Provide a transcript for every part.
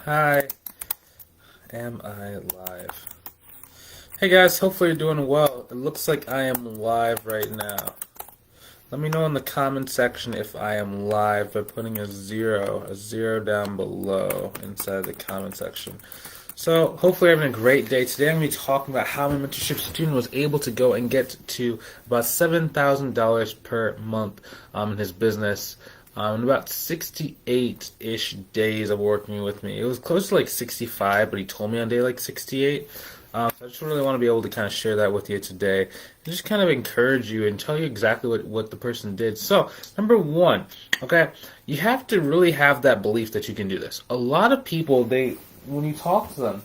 Hi, am I live? Hey guys, hopefully you're doing well. It looks like I am live right now. Let me know in the comment section if I am live by putting a zero down below inside the comment section. So hopefully you're having a great day. Today I'm going to be talking about how my mentorship student was able to go and get to about $7,000 per month in his business. In about 68-ish days of working with me. It was close to like 65, but he told me on day like 68. So I just really want to be able to kind of share that with you today and just kind of encourage you and tell you exactly what the person did. So, number one, okay, you have to really have that belief that you can do this. A lot of people, when you talk to them,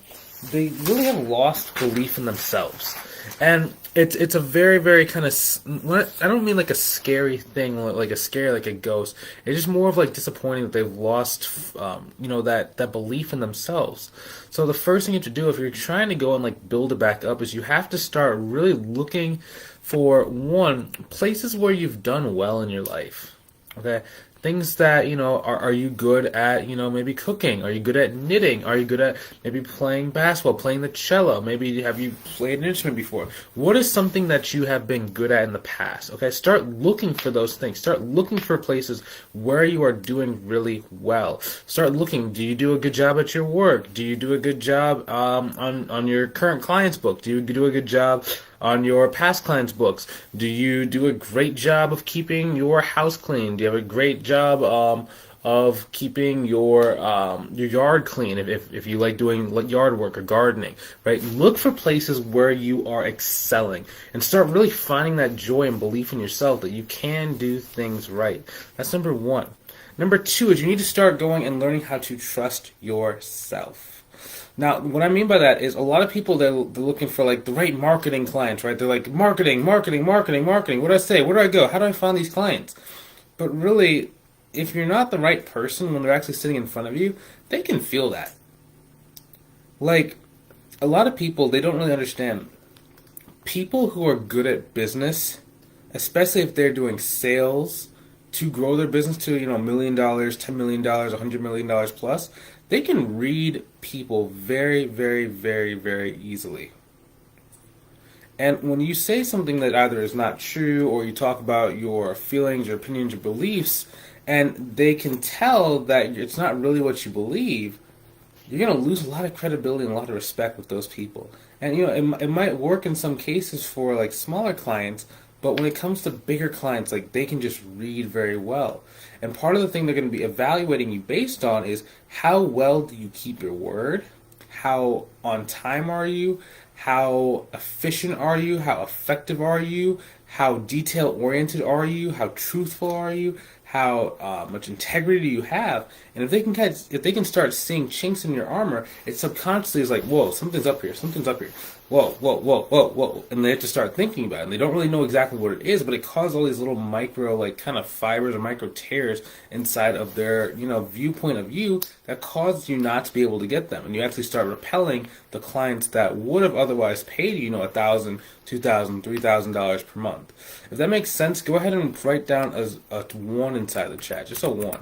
they really have lost belief in themselves. And it's a very, very kind of, I don't mean like a scary thing, like a ghost. It's just more of like disappointing that they've lost, that belief in themselves. So the first thing you have to do if you're trying to go and like build it back up is you have to start really looking for, one, places where you've done well in your life. Okay? Things that, are you good at, maybe cooking? Are you good at knitting? Are you good at maybe playing basketball, playing the cello? Maybe have you played an instrument before? What is something that you have been good at in the past? Okay, start looking for those things. Start looking for places where you are doing really well. Start looking, do you do a good job at your work? Do you do a good job on your current client's book? Do you do a good job on your past clients' books? Do you do a great job of keeping your house clean? Do you have a great job of keeping your yard clean if you like doing yard work or gardening, right? Look for places where you are excelling and start really finding that joy and belief in yourself that you can do things right. That's number one. Number two is you need to start going and learning how to trust yourself. Now, what I mean by that is a lot of people, they're looking for like the right marketing clients, right? They're like, marketing. What do I say? Where do I go? How do I find these clients? But really, if you're not the right person when they're actually sitting in front of you, they can feel that. Like, a lot of people, they don't really understand. People who are good at business, especially if they're doing sales to grow their business to, $1 million, $10 million, $100 million plus, they can read people very, very, very, very easily. And when you say something that either is not true or you talk about your feelings, your opinions, your beliefs, and they can tell that it's not really what you believe, you're going to lose a lot of credibility and a lot of respect with those people. And, it might work in some cases for like smaller clients, but when it comes to bigger clients, like they can just read very well. And part of the thing they're going to be evaluating you based on is how well do you keep your word? How on time are you? How efficient are you? How effective are you? How detail oriented are you? How truthful are you? How much integrity do you have? And if they can start seeing chinks in your armor, it subconsciously is like, whoa, something's up here, something's up here. Whoa, and they have to start thinking about it. And they don't really know exactly what it is, but it causes all these little micro, like kind of fibers or micro tears inside of their, viewpoint of you that causes you not to be able to get them. And you actually start repelling the clients that would have otherwise paid you, $1,000, $2,000, $3,000 per month. If that makes sense, go ahead and write down a 1 inside the chat, just a 1.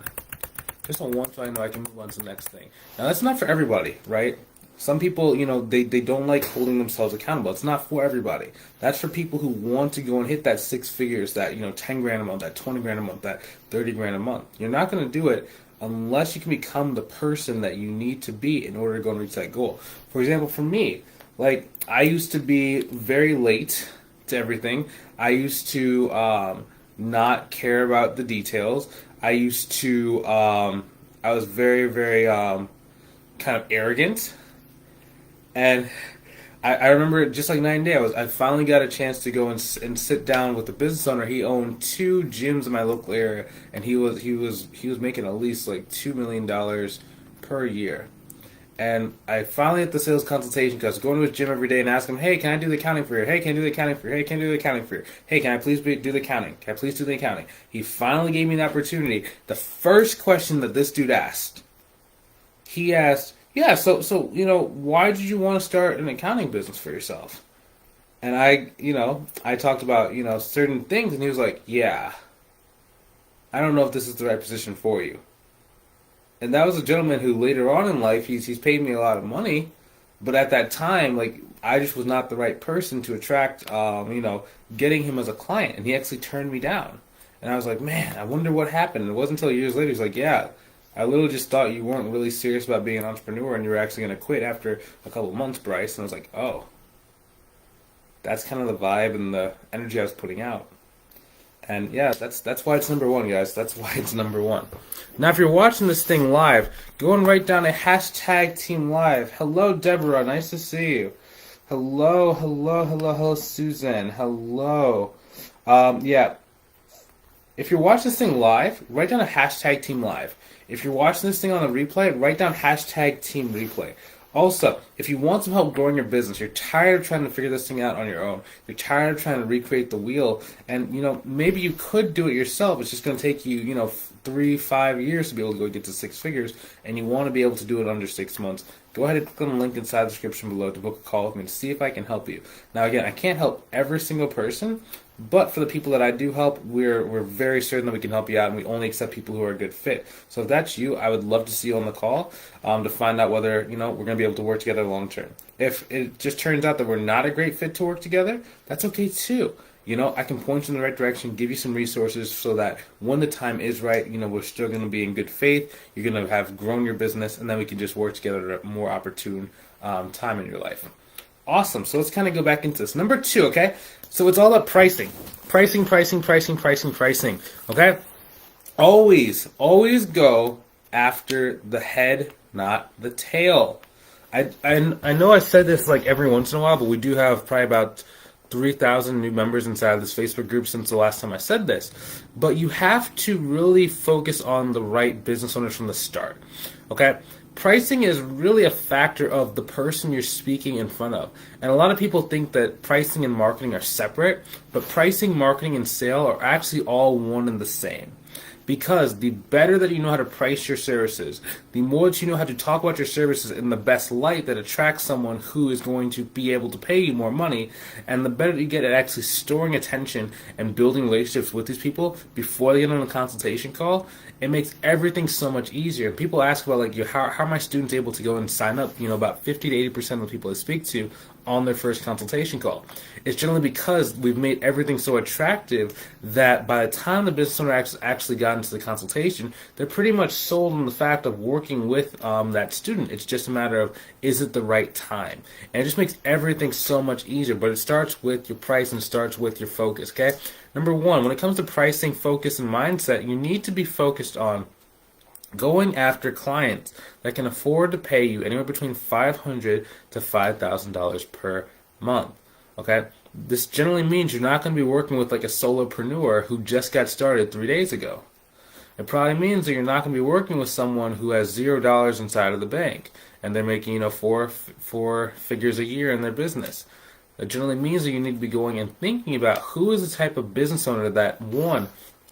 Just a 1 so I know I can move on to the next thing. Now that's not for everybody, right? Some people, they don't like holding themselves accountable. It's not for everybody. That's for people who want to go and hit that 6 figures, that, 10 grand a month, that 20 grand a month, that 30 grand a month. You're not going to do it unless you can become the person that you need to be in order to go and reach that goal. For example, for me, like, I used to be very late to everything. I used to not care about the details. I used to, I was very, very kind of arrogant. And I remember just like 9 days, I finally got a chance to go and sit down with the business owner. He owned 2 gyms in my local area, and he was making at least like $2 million per year. And I finally had the sales consultation because I was going to his gym every day and asking him, hey, can I do the accounting for you? Hey, can I do the accounting for you? Hey, can I do the accounting for you? Hey, can I please do the accounting? Can I please do the accounting? He finally gave me the opportunity. The first question that this dude asked, he asked, yeah, so why did you want to start an accounting business for yourself? And I talked about, certain things, and he was like, yeah, I don't know if this is the right position for you. And that was a gentleman who later on in life, he's paid me a lot of money, but at that time, like, I just was not the right person to attract, getting him as a client, and he actually turned me down. And I was like, man, I wonder what happened. And it wasn't until years later, he's like, yeah, I literally just thought you weren't really serious about being an entrepreneur and you were actually going to quit after a couple of months, Bryce. And I was like, oh, that's kind of the vibe and the energy I was putting out. And yeah, that's why it's number one, guys. That's why it's number one. Now, if you're watching this thing live, go and write down a hashtag Team Live. Hello, Deborah. Nice to see you. Hello, Susan. Hello. Yeah. If you're watching this thing live, write down a hashtag Team Live. If you're watching this thing on a replay, write down hashtag Team Replay. Also, if you want some help growing your business, you're tired of trying to figure this thing out on your own, you're tired of trying to recreate the wheel, and, maybe you could do it yourself, it's just going to take you, 3-5 years to be able to go get to 6 figures, and you want to be able to do it under 6 months, go ahead and click on the link inside the description below to book a call with me to see if I can help you. Now, again, I can't help every single person, but for the people that I do help, we're very certain that we can help you out, and we only accept people who are a good fit. So if that's you, I would love to see you on the call to find out whether we're going to be able to work together long term. If it just turns out that we're not a great fit to work together, that's okay too. I can point you in the right direction, give you some resources so that when the time is right, we're still going to be in good faith. You're going to have grown your business, and then we can just work together at a more opportune time in your life. Awesome. So let's kind of go back into this. Number 2, okay? So it's all about pricing. Pricing. Okay? Always go after the head, not the tail. I know I said this like every once in a while, but we do have probably about 3,000 new members inside of this Facebook group since the last time I said this. But you have to really focus on the right business owners from the start. Okay? Pricing is really a factor of the person you're speaking in front of. And a lot of people think that pricing and marketing are separate, but pricing, marketing, and sale are actually all one and the same. Because the better that you know how to price your services, the more that you know how to talk about your services in the best light that attracts someone who is going to be able to pay you more money, and the better you get at actually storing attention and building relationships with these people before they get on a consultation call, it makes everything so much easier. People ask about how are my students able to go and sign up? About 50 to 80% of the people I speak to on their first consultation call. It's generally because we've made everything so attractive that by the time the business owner actually got into the consultation, they're pretty much sold on the fact of working with that student. It's just a matter of, is it the right time? And it just makes everything so much easier, but it starts with your price and starts with your focus, okay? Number 1, when it comes to pricing, focus, and mindset, you need to be focused on going after clients that can afford to pay you anywhere between $500 to $5,000 per month. Okay? This generally means you're not going to be working with like a solopreneur who just got started 3 days ago. It probably means that you're not going to be working with someone who has $0 inside of the bank and they're making four figures a year in their business. It generally means that you need to be going and thinking about who is the type of business owner that, 1,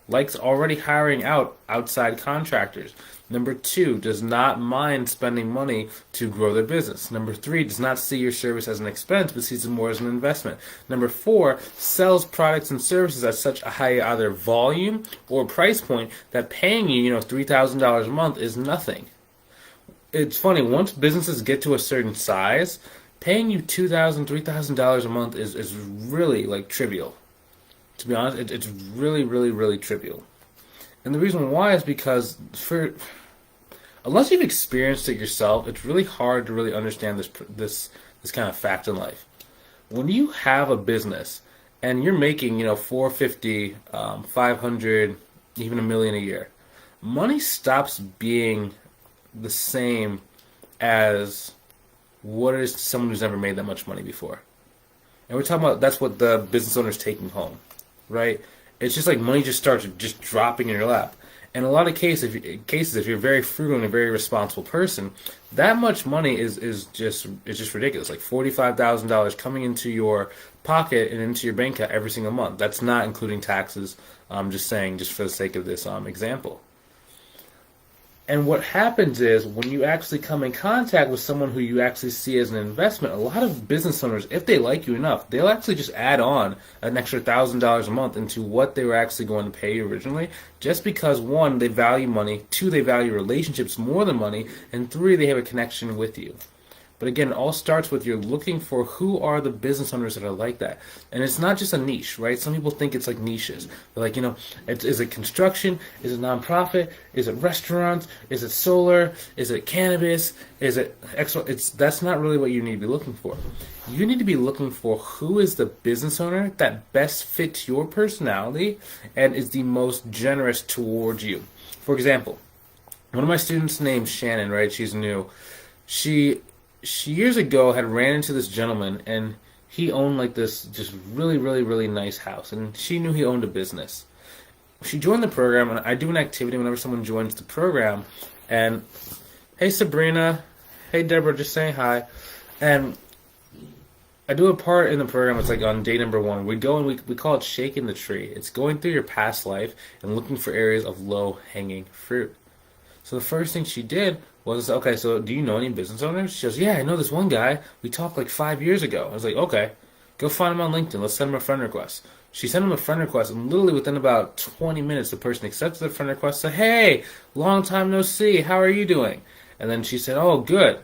likes already hiring outside contractors. Number 2, does not mind spending money to grow their business. Number 3, does not see your service as an expense, but sees it more as an investment. Number 4, sells products and services at such a high either volume or price point that paying you, $3,000 a month is nothing. It's funny, once businesses get to a certain size, paying you $2,000, $3,000 a month is really trivial. To be honest, it's really, really, really trivial. And the reason why is because unless you've experienced it yourself, it's really hard to really understand this kind of fact in life. When you have a business and you're making, $450, $500, even $1 million a year, money stops being the same as what it is to someone who's never made that much money before. And we're talking about that's what the business owner's taking home. Right? It's just like money just starts just dropping in your lap. In a lot of cases, if you're very frugal and a very responsible person, that much money is just ridiculous. Like $45,000 coming into your pocket and into your bank account every single month. That's not including taxes. I'm just saying, just for the sake of this example. And what happens is when you actually come in contact with someone who you actually see as an investment, a lot of business owners, if they like you enough, they'll actually just add on an extra $1,000 a month into what they were actually going to pay you originally, just because one, they value money, two, they value relationships more than money, and three, they have a connection with you. But again, it all starts with you're looking for who are the business owners that are like that. And it's not just a niche, right? Some people think it's like niches. They're like, is it construction? Is it nonprofit? Is it restaurants? Is it solar? Is it cannabis? Is it that's not really what you need to be looking for. You need to be looking for who is the business owner that best fits your personality and is the most generous towards you. For example, one of my students named Shannon, right? She's new. She years ago had ran into this gentleman, and he owned like this just really, really, really nice house, and she knew he owned a business. She joined the program, and I do an activity whenever someone joins the program, and hey Sabrina, hey Deborah, just saying hi, and I do a part in the program. It's like on day number 1. We go and we call it shaking the tree. It's going through your past life and looking for areas of low-hanging fruit. So the first thing she did was, okay, so do you know any business owners? She goes, yeah, I know this one guy. We talked like 5 years ago. I was like, okay, go find him on LinkedIn. Let's send him a friend request. She sent him a friend request, and literally within about 20 minutes, the person accepted the friend request, said, hey, long time no see. How are you doing? And then she said, oh, good.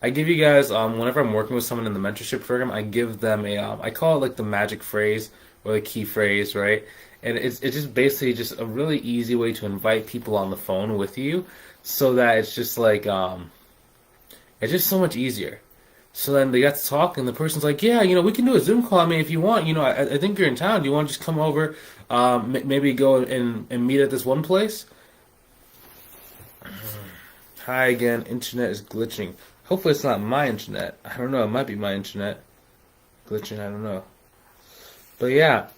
I give you guys, whenever I'm working with someone in the mentorship program, I give them I call it like the magic phrase or the key phrase, right? And it's just basically just a really easy way to invite people on the phone with you, so that it's just like, it's just so much easier. So then they got to talk, and the person's like, yeah, we can do a Zoom call, I mean, if you want. I think you're in town. Do you want to just come over, maybe go and meet at this one place? Hi again, internet is glitching. Hopefully it's not my internet. I don't know, it might be my internet glitching, I don't know. But yeah.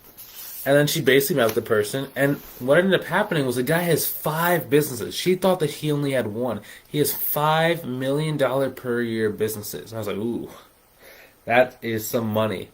And then she basically met with the person, and what ended up happening was the guy has 5 businesses. She thought that he only had one. He has $5 million per year businesses. And I was like, ooh, that is some money.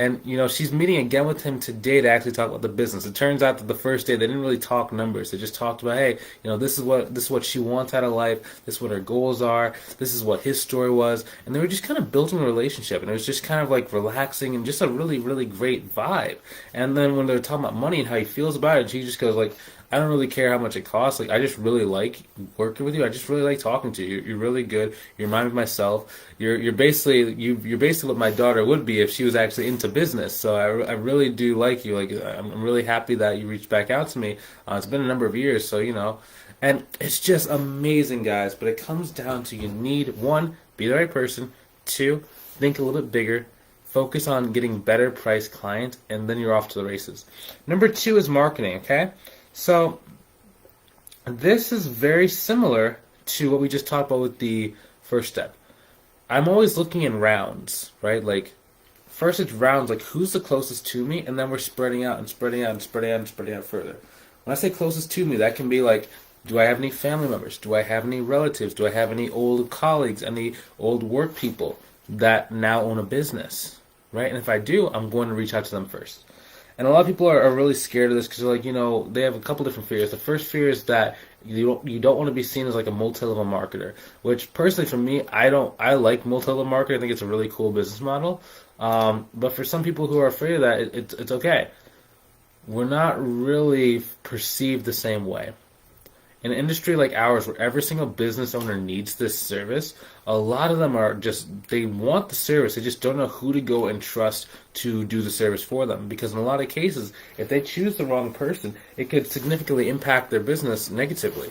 And, she's meeting again with him today to actually talk about the business. It turns out that the first day they didn't really talk numbers. They just talked about, hey, this is what she wants out of life. This is what her goals are. This is what his story was. And they were just kind of building a relationship. And it was just kind of like relaxing and just a really, really great vibe. And then when they were talking about money and how he feels about it, she just goes like, I don't really care how much it costs. Like, I just really like working with you. I just really like talking to you. You're really good. You remind me of myself. You're basically what my daughter would be if she was actually into business. So I really do like you. Like, I'm really happy that you reached back out to me. It's been a number of years, so and it's just amazing, guys. But it comes down to you need, 1, be the right person. 2, think a little bit bigger. Focus on getting better priced clients, and then you're off to the races. Number 2 is marketing. Okay. So this is very similar to what we just talked about with the first step. I'm always looking in rounds, right? Like, first it's rounds, like who's the closest to me, and then we're spreading out and spreading out and spreading out and spreading out further. When I say closest to me, that can be like, do I have any family members? Do I have any relatives? Do I have any old colleagues, any old work people that now own a business, right? And if I do, I'm going to reach out to them first. And a lot of people are really scared of this because they're like, they have a couple different fears. The first fear is that you don't want to be seen as like a multi-level marketer, which personally for me, I like multi-level marketing. I think it's a really cool business model. But for some people who are afraid of that, it's okay. We're not really perceived the same way. In an industry like ours, where every single business owner needs this service, a lot of them they want the service, they just don't know who to go and trust to do the service for them. Because in a lot of cases, if they choose the wrong person, it could significantly impact their business negatively.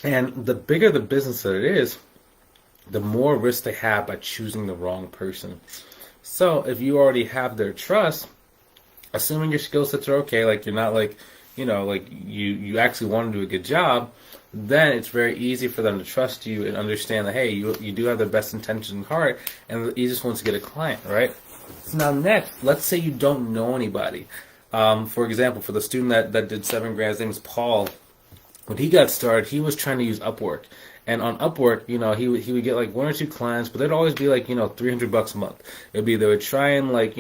And the bigger the business that it is, the more risk they have by choosing the wrong person. So if you already have their trust, assuming your skill sets are okay, like you're not like, like you actually want to do a good job, then it's very easy for them to trust you and understand that, hey, you do have their best intentions in heart, and the easiest one to get a client, right? So now next, let's say you don't know anybody. For example, for the student that did 7 grand, his name is Paul. When he got started, he was trying to use Upwork. And on Upwork, he would get like 1 or 2 clients, but they'd always be like, $300 a month. They would try and like,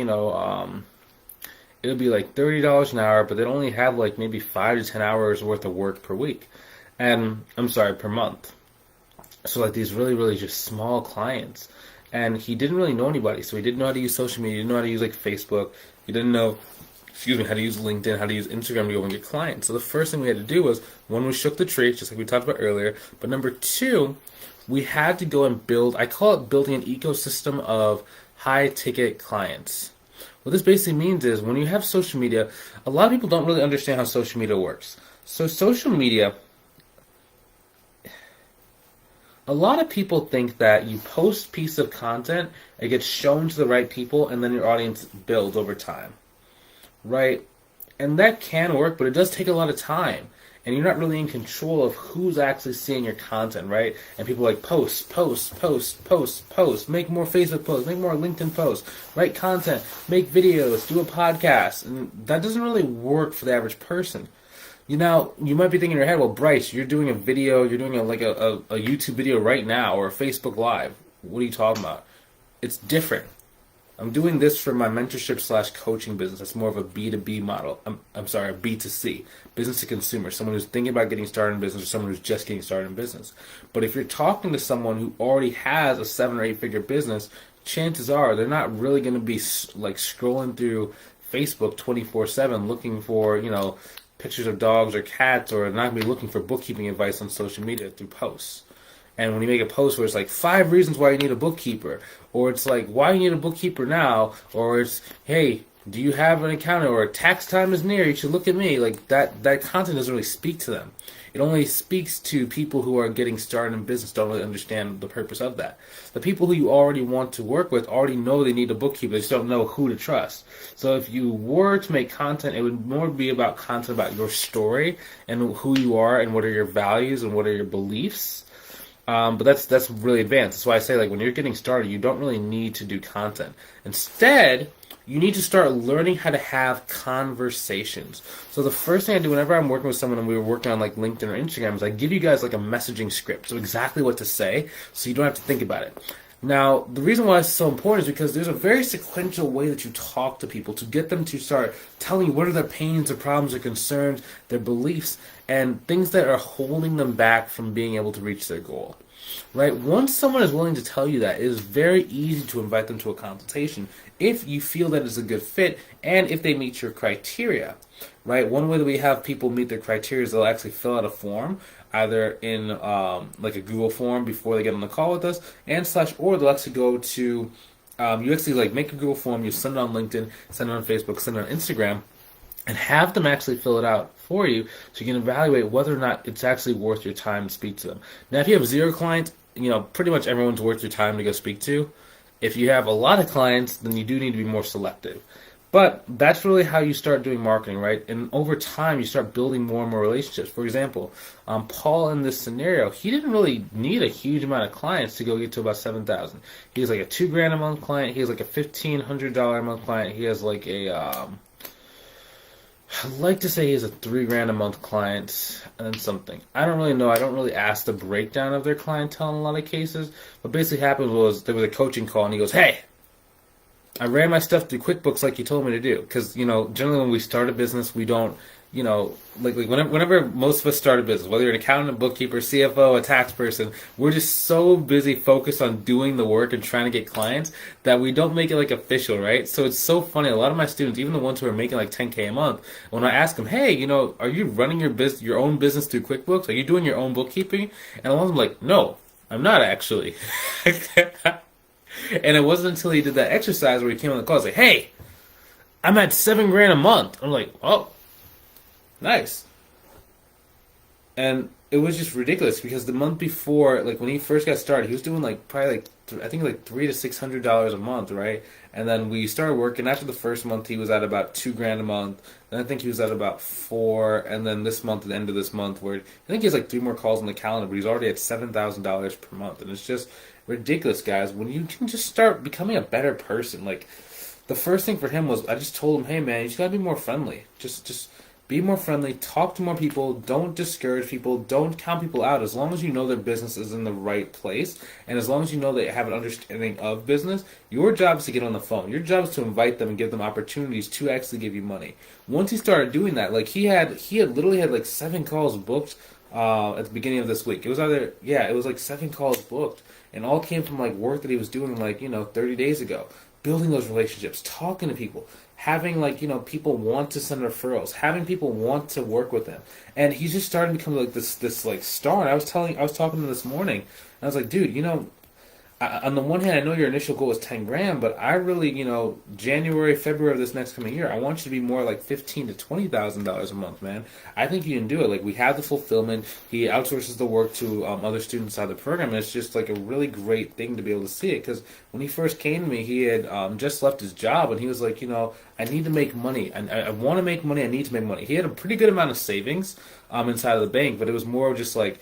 it'll be like $30 an hour, but they'd only have like maybe 5 to 10 hours worth of work per week, and I'm sorry, per month. So like these really, really just small clients, and he didn't really know anybody, so he didn't know how to use social media, he didn't know how to use like Facebook, he didn't know, how to use LinkedIn, how to use Instagram to go and get clients. So the first thing we had to do was, one, we shook the tree, just like we talked about earlier, but number two, we had to go and build, I call it building an ecosystem of high ticket clients. What this basically means is, when you have social media, a lot of people don't really understand how social media works. So social media, a lot of people think that you post a piece of content, it gets shown to the right people, and then your audience builds over time, right? And that can work, but it does take a lot of time. And you're not really in control of who's actually seeing your content, right? And people are like, post, make more Facebook posts, make more LinkedIn posts, write content, make videos, do a podcast. And that doesn't really work for the average person. You know, you might be thinking in your head, well, Bryce, you're doing a video, you're doing a YouTube video right now, or a Facebook Live. What are you talking about? It's different. I'm doing this for my mentorship / coaching business. It's more of a B2B model. I'm sorry, a B2C, business to consumer. Someone who's thinking about getting started in business, or someone who's just getting started in business. But if you're talking to someone who already has a 7 or 8 figure business, chances are they're not really going to be like scrolling through Facebook 24/7 looking for, pictures of dogs or cats, or not going to be looking for bookkeeping advice on social media through posts. And when you make a post where it's like 5 reasons why you need a bookkeeper, or it's like why you need a bookkeeper now, or it's, hey, do you have an accountant, or tax time is near, you should look at me, like that content doesn't really speak to them. It only speaks to people who are getting started in business, don't really understand the purpose of that. The people who you already want to work with already know they need a bookkeeper, they just don't know who to trust. So if you were to make content, it would more be about content about your story and who you are and what are your values and what are your beliefs. But that's really advanced. That's why I say, like, when you're getting started, you don't really need to do content. Instead, you need to start learning how to have conversations. So the first thing I do whenever I'm working with someone and we were working on like LinkedIn or Instagram is I give you guys like a messaging script, so exactly what to say, so you don't have to think about it. Now, the reason why it's so important is because there's a very sequential way that you talk to people to get them to start telling you what are their pains, their problems, their concerns, their beliefs, and things that are holding them back from being able to reach their goal. Right? Once someone is willing to tell you that, it is very easy to invite them to a consultation if you feel that it's a good fit and if they meet your criteria. Right? One way that we have people meet their criteria is they'll actually fill out a form, either in like a Google form before they get on the call with us, or they'll actually go to, you actually like make a Google form, you send it on LinkedIn, send it on Facebook, send it on Instagram, and have them actually fill it out for you so you can evaluate whether or not it's actually worth your time to speak to them. Now, if you have 0 clients, pretty much everyone's worth your time to go speak to. If you have a lot of clients, then you do need to be more selective. But that's really how you start doing marketing, right? And over time, you start building more and more relationships. For example, Paul in this scenario, he didn't really need a huge amount of clients to go get to about 7,000. He has like a $2,000 a month client. He has like a $1,500 a month client. He has like a, I'd like to say he has a $3,000 a month client and something. I don't really know. I don't really ask the breakdown of their clientele in a lot of cases. What basically happened was there was a coaching call, and he goes, "Hey, I ran my stuff through QuickBooks like you told me to do." Because, generally when we start a business, we don't, like whenever most of us start a business, whether you're an accountant, a bookkeeper, CFO, a tax person, we're just so busy focused on doing the work and trying to get clients that we don't make it like official, right? So it's so funny. A lot of my students, even the ones who are making like 10K a month, when I ask them, "Hey, are you running your own business through QuickBooks? Are you doing your own bookkeeping?" And a lot of them are like, "No, I'm not actually." And it wasn't until he did that exercise where he came on the call, I was like, "Hey, I'm at $7,000 a month." I'm like, "Oh, nice." And it was just ridiculous because the month before, like when he first got started, he was doing like probably like I think like $300 to $600 a month, right? And then we started working. After the first month, he was at about $2,000 a month. Then I think he was at about 4. And then this month, at the end of this month, where I think he has like 3 more calls on the calendar, but he's already at $7,000 per month. And it's just ridiculous, guys. When you can just start becoming a better person, like the first thing for him was I just told him, "Hey man, you just gotta be more friendly. Just Be more friendly, talk to more people, don't discourage people, don't count people out. As long as you know their business is in the right place, and as long as you know they have an understanding of business, your job is to get on the phone. Your job is to invite them and give them opportunities to actually give you money. Once he started doing that, like he had literally had like 7 calls booked at the beginning of this week. It was it was like 7 calls booked, and all came from like work that he was doing like 30 days ago. Building those relationships, talking to people, having people want to send referrals, having people want to work with him, and he's just starting to become like this like star. And I was talking to him this morning, and I was like, dude, on the one hand, I know your initial goal is 10 grand, but I really, January, February of this next coming year, I want you to be more like $15,000 to $20,000 a month, man. I think you can do it. Like, we have the fulfillment. He outsources the work to other students out of the program, and it's just like a really great thing to be able to see it. Because when he first came to me, he had just left his job, and he was like, I need to make money. I want to make money. I need to make money. He had a pretty good amount of savings inside of the bank, but it was more of just like,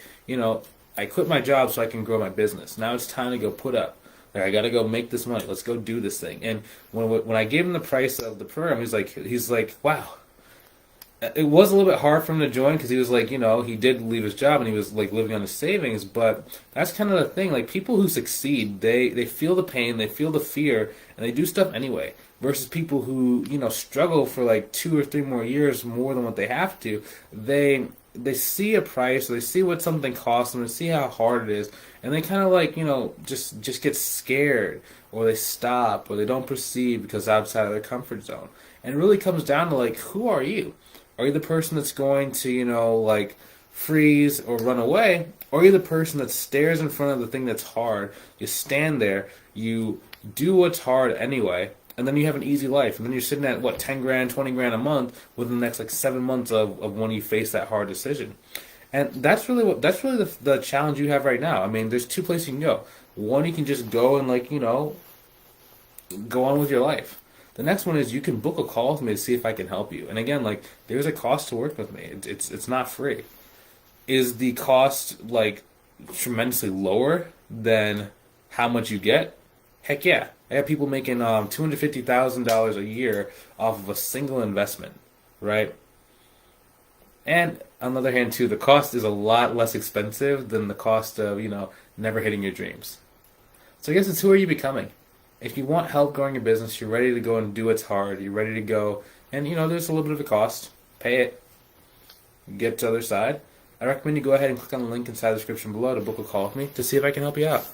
I quit my job so I can grow my business. Now it's time to go put up. Like, I got to go make this money. Let's go do this thing. And when I gave him the price of the program, he's like, wow. It was a little bit hard for him to join because he was like, he did leave his job and he was like living on his savings. But that's kind of the thing. Like, people who succeed, they feel the pain, they feel the fear, and they do stuff anyway. Versus people who struggle for like 2 or 3 more years more than what they have to. They see a price, or they see what something costs them, they see how hard it is, and they kind of like, just get scared, or they stop, or they don't proceed because it's outside of their comfort zone. And it really comes down to like, who are you? Are you the person that's going to, like freeze or run away? Or are you the person that stares in front of the thing that's hard, you stand there, you do what's hard anyway, and then you have an easy life, and then you're sitting at 10 grand, 20 grand a month within the next like 7 months of when you face that hard decision. And that's really the challenge you have right now. I mean, there's 2 places you can go. One, you can just go and go on with your life. The next one is you can book a call with me to see if I can help you. And again, like, there's a cost to work with me. It's not free. Is the cost like tremendously lower than how much you get? Heck yeah. I have people making $250,000 a year off of a single investment, right? And on the other hand, too, the cost is a lot less expensive than the cost of, never hitting your dreams. So I guess it's, who are you becoming? If you want help growing your business, you're ready to go and do what's hard, you're ready to go, and, there's a little bit of a cost. Pay it. Get to the other side. I recommend you go ahead and click on the link inside the description below to book a call with me to see if I can help you out.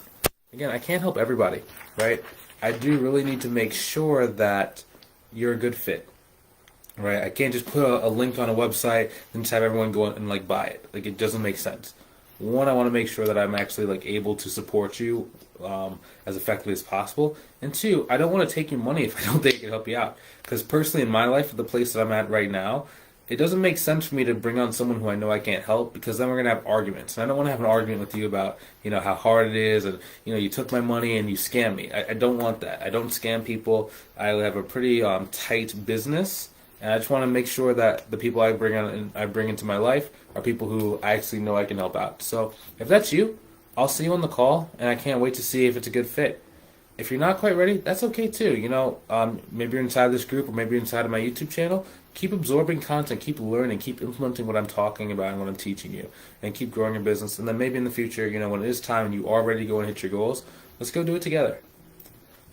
Again, I can't help everybody, right? I do really need to make sure that you're a good fit, right? I can't just put a link on a website and just have everyone go and like buy it. Like, it doesn't make sense. One, I want to make sure that I'm actually like able to support you as effectively as possible. And 2, I don't want to take your money if I don't think I can help you out. Because personally, in my life, the place that I'm at right now, it doesn't make sense for me to bring on someone who I know I can't help, because then we're going to have arguments. And I don't want to have an argument with you about, how hard it is, and, you took my money and you scammed me. I don't want that. I don't scam people. I have a pretty tight business, and I just want to make sure that the people I bring into my life are people who I actually know I can help out. So if that's you, I'll see you on the call, and I can't wait to see if it's a good fit. If you're not quite ready, that's okay too. Maybe you're inside this group, or maybe you're inside of my YouTube channel. Keep absorbing content, keep learning, keep implementing what I'm talking about and what I'm teaching you, and keep growing your business. And then maybe in the future, when it is time and you are ready to go and hit your goals, let's go do it together.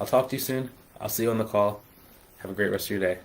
I'll talk to you soon. I'll see you on the call. Have a great rest of your day.